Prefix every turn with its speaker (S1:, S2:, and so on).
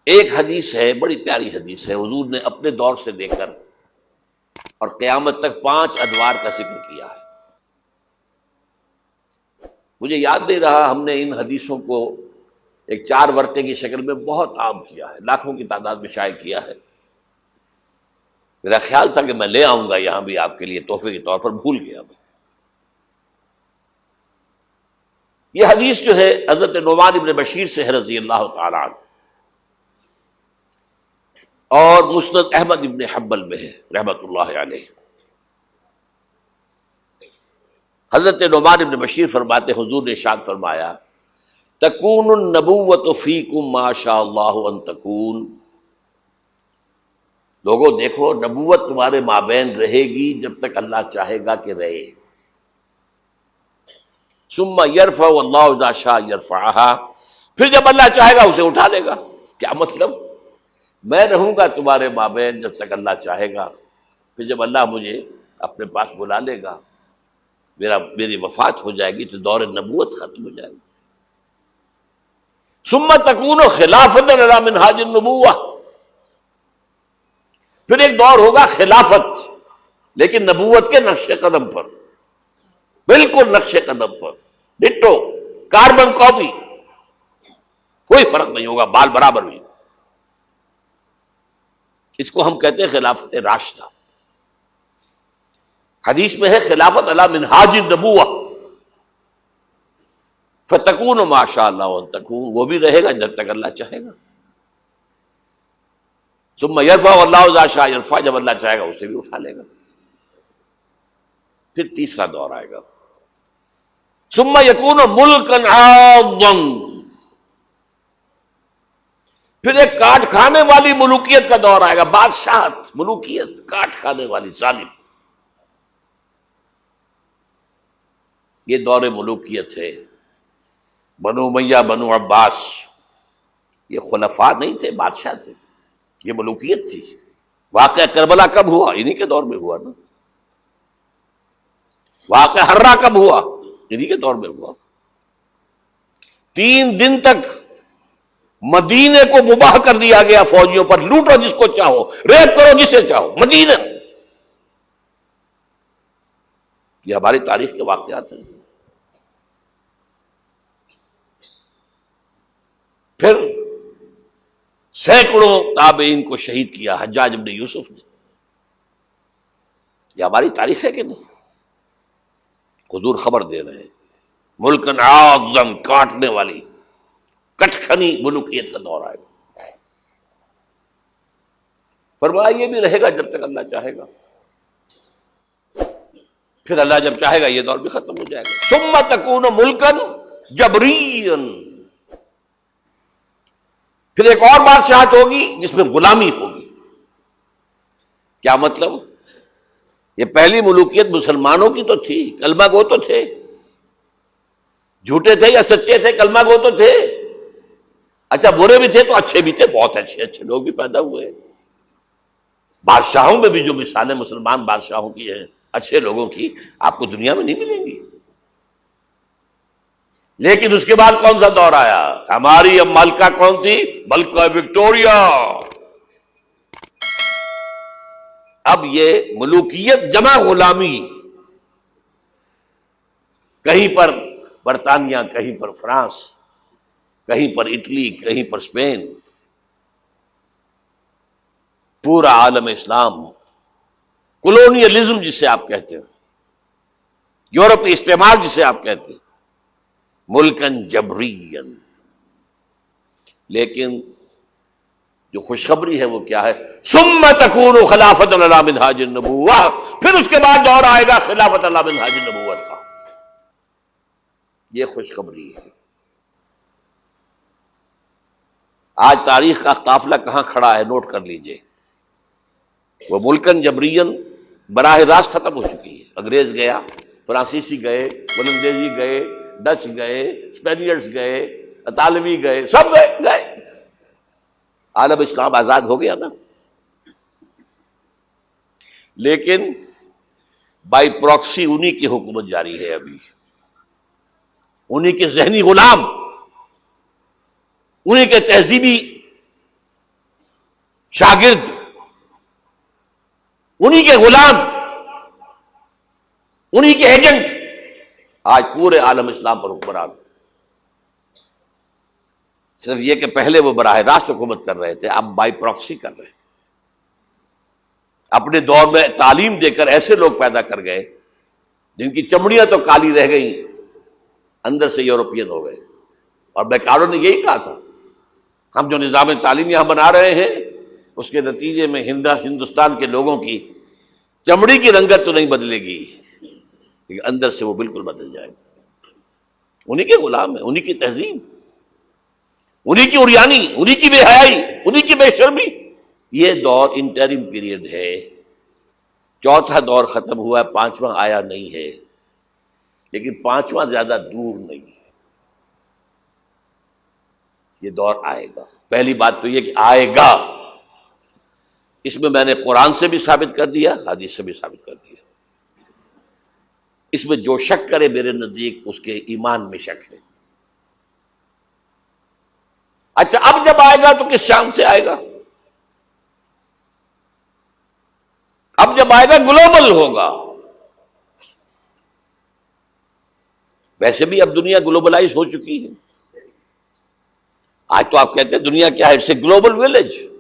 S1: ایک حدیث ہے، بڑی پیاری حدیث ہے، حضور نے اپنے دور سے لے کر اور قیامت تک 5 ادوار کا ذکر کیا ہے۔ مجھے یاد نہیں رہا، ہم نے ان حدیثوں کو ایک 4 ورقے کی شکل میں بہت عام کیا ہے، لاکھوں کی تعداد میں شائع کیا ہے۔ میرا خیال تھا کہ میں لے آؤں گا یہاں بھی آپ کے لیے تحفے کے طور پر، بھول گیا میں۔ یہ حدیث جو ہے حضرت نعمان ابن بشیر سے ہے رضی اللہ تعالی عنہ، اور مسند احمد ابن حنبل میں ہے رحمۃ اللہ علیہ۔ حضرت نعمان ابن بشیر فرماتے حضور نے ارشاد فرمایا تکون النبوۃ فیکم ما شاء اللہ ان تکون، لوگوں دیکھو نبوت تمہارے مابین رہے گی جب تک اللہ چاہے گا کہ رہے۔ ثم یرفع اللہ اذا شاء یرفعها، پھر جب اللہ چاہے گا اسے اٹھا لے گا۔ کیا مطلب؟ میں رہوں گا تمہارے مابین جب تک اللہ چاہے گا، پھر جب اللہ مجھے اپنے پاس بلا لے گا، میری وفات ہو جائے گی تو دور نبوت ختم ہو جائے گا۔ ثم تکون خلافۃ علی منہاج النبوۃ، پھر ایک دور ہوگا خلافت، لیکن نبوت کے نقش قدم پر، بالکل نقش قدم پر، ڈٹو، کاربن کاپی، کوئی فرق نہیں ہوگا، بال برابر بھی۔ اس کو ہم کہتے ہیں خلافت راشدہ۔ حدیث میں ہے خلافت علی منہاج النبوۃ، فتکون ما شاء اللہ ان تکون، وہ بھی رہے گا جب تک اللہ چاہے گا۔ ثم یرفع اللہ اذا شاء یرفع، جب اللہ چاہے گا اسے بھی اٹھا لے گا۔ پھر تیسرا دور آئے گا، ثم یکون ملکا عاضا، پھر ایک کاٹ کھانے والی ملوکیت کا دور آئے گا، بادشاہت، ملوکیت کاٹ کھانے والی، ظالم۔ یہ دور ملوکیت ہے۔ بنو امیہ، بنو عباس، یہ خلفاء نہیں تھے، بادشاہ تھے، یہ ملوکیت تھی۔ واقعہ کربلا کب ہوا؟ انہی کے دور میں ہوا نا۔ واقعہ ہررا کب ہوا؟ انہی کے دور میں ہوا۔ 3 دن تک مدینے کو مباح کر دیا گیا فوجیوں پر، لوٹو جس کو چاہو، ریپ کرو جسے چاہو، مدینہ۔ یہ ہماری تاریخ کے واقعات ہیں۔ پھر سینکڑوں تابعین کو شہید کیا حجاج بن یوسف نے۔ یہ ہماری تاریخ ہے کہ نہیں؟ حضور خبر دے رہے ہیں، ملکن عاضا، کاٹنے والی، کٹکھنی ملوکیت کا دور آئے گا۔ فرمایا یہ بھی رہے گا جب تک اللہ چاہے گا، پھر اللہ جب چاہے گا یہ دور بھی ختم ہو جائے گا۔ ثم تکون ملکا جبریا، پھر ایک اور بادشاہت ہوگی جس میں غلامی ہوگی۔ کیا مطلب؟ یہ پہلی ملوکیت مسلمانوں کی تو تھی، کلمہ گو تو تھے، جھوٹے تھے یا سچے تھے، کلمہ گو تو تھے، اچھا برے بھی تھے تو اچھے بھی تھے، بہت اچھے اچھے لوگ بھی پیدا ہوئے۔ بادشاہوں میں بھی جو مثالیں مسلمان بادشاہوں کی ہیں، اچھے لوگوں کی، آپ کو دنیا میں نہیں ملیں گی۔ لیکن اس کے بعد کون سا دور آیا؟ ہماری اب ملکہ کون تھی؟ ملکہ وکٹوریہ۔ اب یہ ملوکیت جمع غلامی، کہیں پر برطانیہ، کہیں پر فرانس، کہیں پر اٹلی، کہیں پر اسپین، پورا عالم اسلام، کولونیلزم جسے آپ کہتے ہیں، یورپی استعمار جسے آپ کہتے ہیں، ملکن جبرین۔ لیکن جو خوشخبری ہے وہ کیا ہے؟ ثم تکون خلافۃ علی منہاج النبوۃ، پھر اس کے بعد دور آئے گا خلافت علی منہاج النبوت کا۔ یہ خوشخبری ہے۔ آج تاریخ کا قافلہ کہاں کھڑا ہے نوٹ کر لیجئے۔ وہ ملکن جبرین براہ راست ختم ہو چکی ہے۔ انگریز گیا، فرانسیسی گئے، ولندیزی گئے، ڈچ گئے، اسپینیئرز گئے، اطالوی گئے، سب گئے، عالم اسلام آزاد ہو گیا نا۔ لیکن بائی پراکسی انہی کی حکومت جاری ہے، ابھی انہی کے ذہنی غلام، انہی کے تہذیبی شاگرد، انہی کے غلام، انہی کے ایجنٹ آج پورے عالم اسلام پر حکمران۔ صرف یہ کہ پہلے وہ براہ راست حکومت کر رہے تھے، اب بائی پراکسی کر رہے ہیں۔ اپنے دور میں تعلیم دے کر ایسے لوگ پیدا کر گئے جن کی چمڑیاں تو کالی رہ گئیں، اندر سے یورپین ہو گئے۔ اور بیکاروں نے یہی کہا تھا، ہم جو نظام تعلیم یہاں بنا رہے ہیں اس کے نتیجے میں ہندوستان کے لوگوں کی چمڑی کی رنگت تو نہیں بدلے گی لیکن اندر سے وہ بالکل بدل جائے گا۔ انہی کے غلام ہیں، انہی کی تہذیب، انہی کی عریانی، انہی کی بے حیائی، انہی کی بے شرمی۔ یہ دور انٹرم پیریڈ ہے، چوتھا دور ختم ہوا ہے، پانچواں آیا نہیں ہے، لیکن پانچواں زیادہ دور نہیں ہے، یہ دور آئے گا۔ پہلی بات تو یہ کہ آئے گا، اس میں میں نے قرآن سے بھی ثابت کر دیا، حدیث سے بھی ثابت کر دیا۔ اس میں جو شک کرے میرے نزدیک اس کے ایمان میں شک ہے۔ اچھا، اب جب آئے گا تو کس شان سے آئے گا؟ اب جب آئے گا گلوبل ہوگا۔ ویسے بھی اب دنیا گلوبلائز ہو چکی ہے۔ آج تو آپ کہتے ہیں دنیا کیا ہے؟ It's a global village.